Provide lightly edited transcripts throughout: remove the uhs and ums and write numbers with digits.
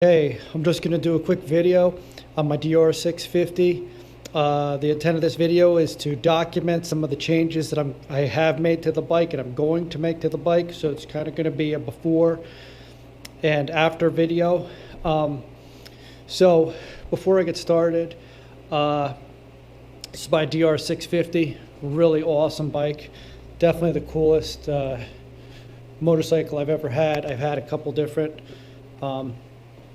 Hey, I'm just going to do a quick video on my DR650. The intent of this video is to document some of the changes that I have made to the bike and I'm going to make to the bike. So it's kind of going to be a before and after video. So before I get started, this is my DR650, really awesome bike. Definitely the coolest motorcycle I've ever had. I've had a couple different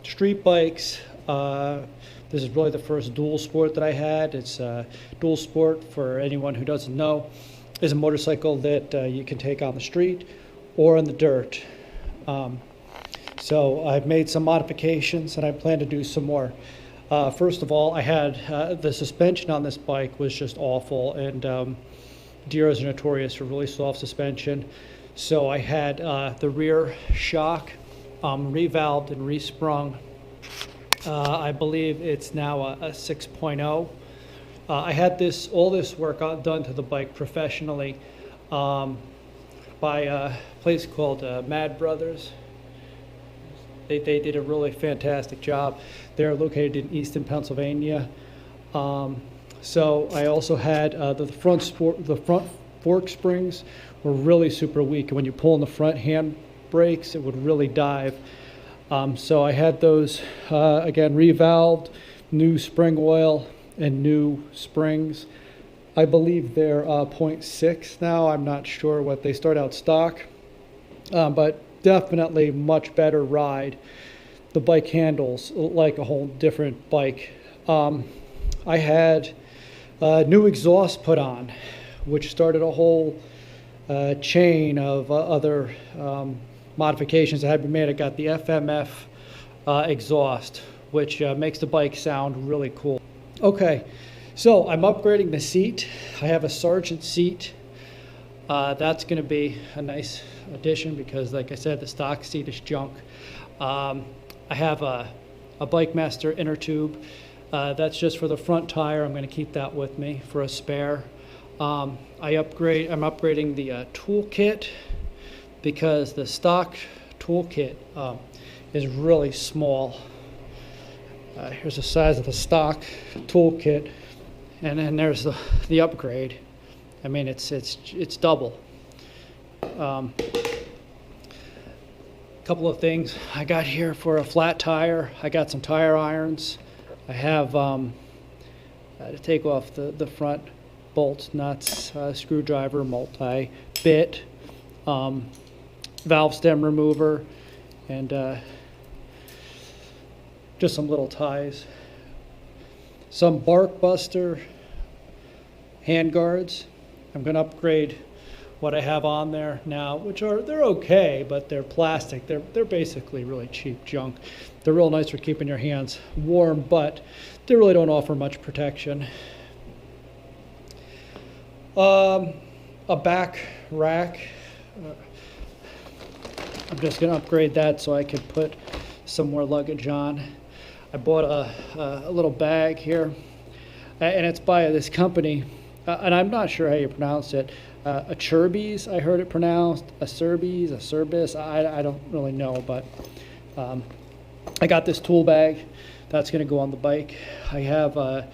street bikes. This is really the first dual sport that I had. It's dual sport, for anyone who doesn't know, is a motorcycle that you can take on the street or in the dirt. So I've made some modifications and I plan to do some more. First of all, I had the suspension on this bike was just awful, and DRs are notorious for really soft suspension. So I had the rear shock revalved and resprung. I believe it's now a 6.0. I had all this work done to the bike professionally by a place called Mad Brothers. They did a really fantastic job. They're located in Easton, Pennsylvania. So I also had the front fork springs were really super weak. When you pull in the front hand brakes, it would really dive. So I had those again revalved, new spring oil and new springs. I believe they're 0.6 now. I'm not sure what they start out stock, but definitely much better ride. The bike handles like a whole different bike. I had new exhaust put on, which started a whole chain of other modifications that had been made. I got the FMF exhaust, which makes the bike sound really cool. Okay, so I'm upgrading the seat. I have a Sargent seat. That's going to be a nice addition because, like I said, the stock seat is junk. I have a Bikemaster inner tube. That's just for the front tire. I'm going to keep that with me for a spare. I'm upgrading the toolkit, because the stock toolkit is really small. Here's the size of the stock toolkit, and then there's the upgrade. I mean, it's double. Couple of things I got here for a flat tire. I got some tire irons. I have to take off the front bolts, nuts, screwdriver, multi-bit, valve stem remover, and just some little ties. Some Bark Buster hand guards. I'm going to upgrade what I have on there now, they're okay, but they're plastic. They're basically really cheap junk. They're real nice for keeping your hands warm, but they really don't offer much protection. A back rack. I'm just going to upgrade that so I can put some more luggage on. I bought a little bag here, and it's by this company, and I'm not sure how you pronounce it. A Cherbys, I heard it pronounced. A Cerbis, a Cerbis, I don't really know, but I got this tool bag. That's going to go on the bike. I have a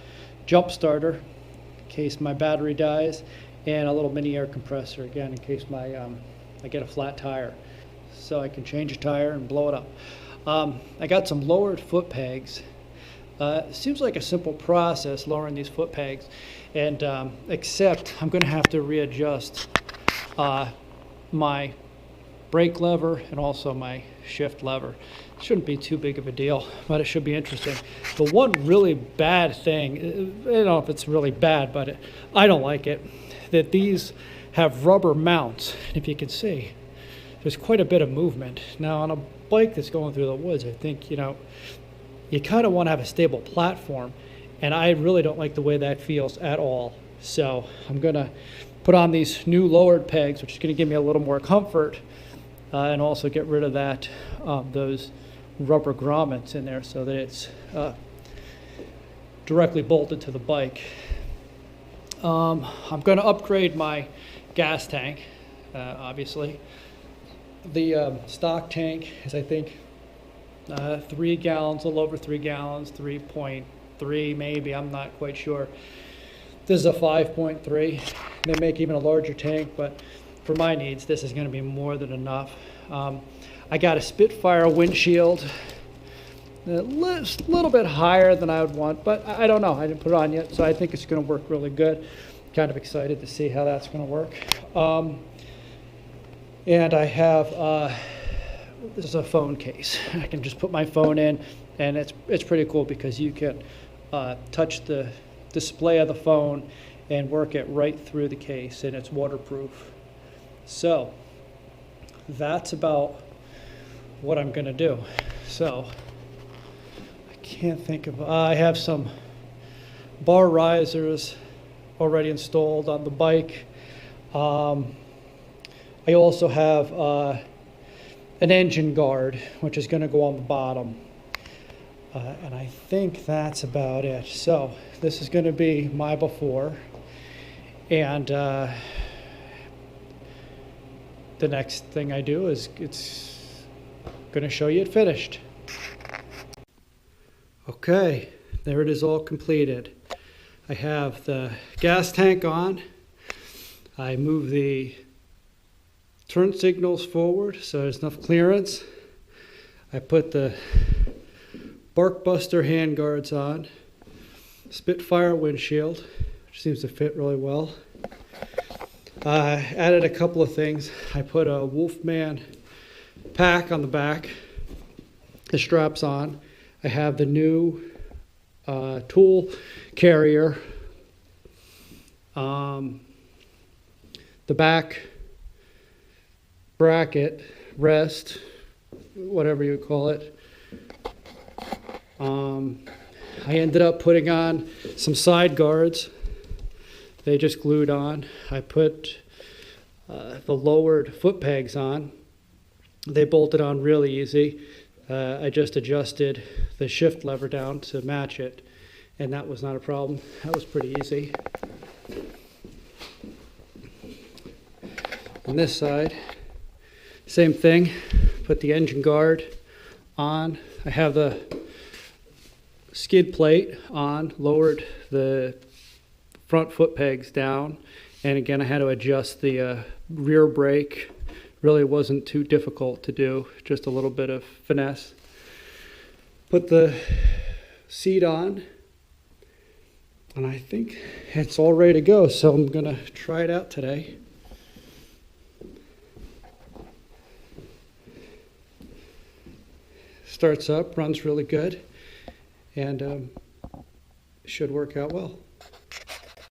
jump starter in case my battery dies, and a little mini air compressor, again, in case I get a flat tire, so I can change a tire and blow it up. I got some lowered foot pegs. It seems like a simple process, lowering these foot pegs, and except I'm going to have to readjust my brake lever and also my shift lever. It shouldn't be too big of a deal, but it should be interesting. The one really bad thing, I don't know if it's really bad, but I don't like it, that these have rubber mounts. If you can see, there's quite a bit of movement. Now on a bike that's going through the woods, I think, you kind of want to have a stable platform, and I really don't like the way that feels at all. So I'm going to put on these new lowered pegs, which is going to give me a little more comfort, and also get rid of those rubber grommets in there so that it's directly bolted to the bike. I'm going to upgrade my gas tank, obviously. The stock tank is, I think, 3 gallons, a little over 3 gallons, 3.3 maybe, I'm not quite sure. This is a 5.3. They make even a larger tank, but for my needs, this is going to be more than enough. I got a Spitfire windshield, a little bit higher than I would want, but I don't know. I didn't put it on yet, so I think it's going to work really good. Kind of excited to see how that's going to work. And I have, this is a phone case. I can just put my phone in, and it's pretty cool because you can touch the display of the phone and work it right through the case, and it's waterproof. So that's about what I'm going to do. So I can't think of, I have some bar risers already installed on the bike. I also have an engine guard, which is going to go on the bottom. And I think that's about it. So this is going to be my before. And the next thing I do is it's going to show you it finished. Okay, there it is all completed. I have the gas tank on. I move the turn signals forward so there's enough clearance. I put the Barkbuster handguards on. Spitfire windshield, which seems to fit really well. I added a couple of things. I put a Wolfman pack on the back. The straps on. I have the new tool carrier. The back bracket, rest, whatever you call it. I ended up putting on some side guards. They just glued on. I put the lowered foot pegs on. They bolted on really easy. I just adjusted the shift lever down to match it, and that was not a problem. That was pretty easy. On this side, same thing. Put the engine guard on. I have the skid plate on, lowered the front foot pegs down, and again I had to adjust the rear brake. Really wasn't too difficult to do, just a little bit of finesse. Put the seat on, and I think it's all ready to go, so I'm gonna try it out today. Starts up, runs really good, and should work out well.